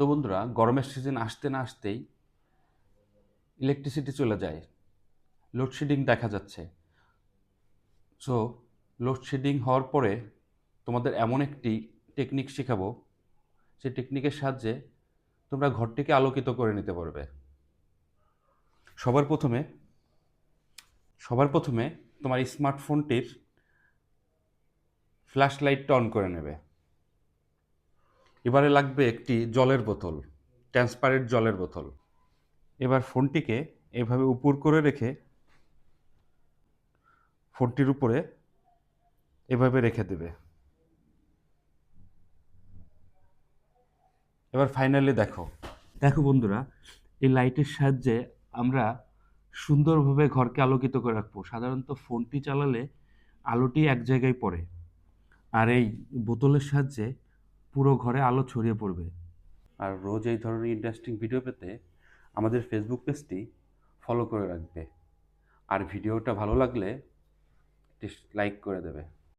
তো বন্ধুরা, গরমের সিজন আসতে না আসতেই ইলেকট্রিসিটি চলে যায়, লোডশেডিং দেখা যাচ্ছে। সো লোডশেডিং হওয়ার পরে তোমাদের এমন একটি টেকনিক শেখাবো, সেই টেকনিকের সাহায্যে তোমরা ঘরটিকে আলোকিত করে নিতে পারবে। সবার প্রথমে সবার প্রথমে তোমার স্মার্টফোনটির ফ্ল্যাশ লাইটটা অন করে নেবে। এবারে লাগবে একটি জলের বোতল, ট্রান্সপারেন্ট জলের বোতল। এবার ফোনটিকে এভাবে উপর করে রেখে ফোনটির উপরে এভাবে রেখে দেবে। এবার ফাইনালি দেখো দেখো বন্ধুরা, এই লাইটের সাহায্যে আমরা সুন্দরভাবে ঘরকে আলোকিত করে রাখবো। সাধারণত ফোনটি চালালে আলোটি এক জায়গায় পড়ে, আর এই বোতলের সাহায্যে পুরো ঘরে আলো ছড়িয়ে পড়বে। আর রোজ এই ধরনের ইন্টারেস্টিং ভিডিও পেতে আমাদের ফেসবুক পেজটি ফলো করে রাখবে। আর ভিডিওটা ভালো লাগলে একটি লাইক করে দেবে।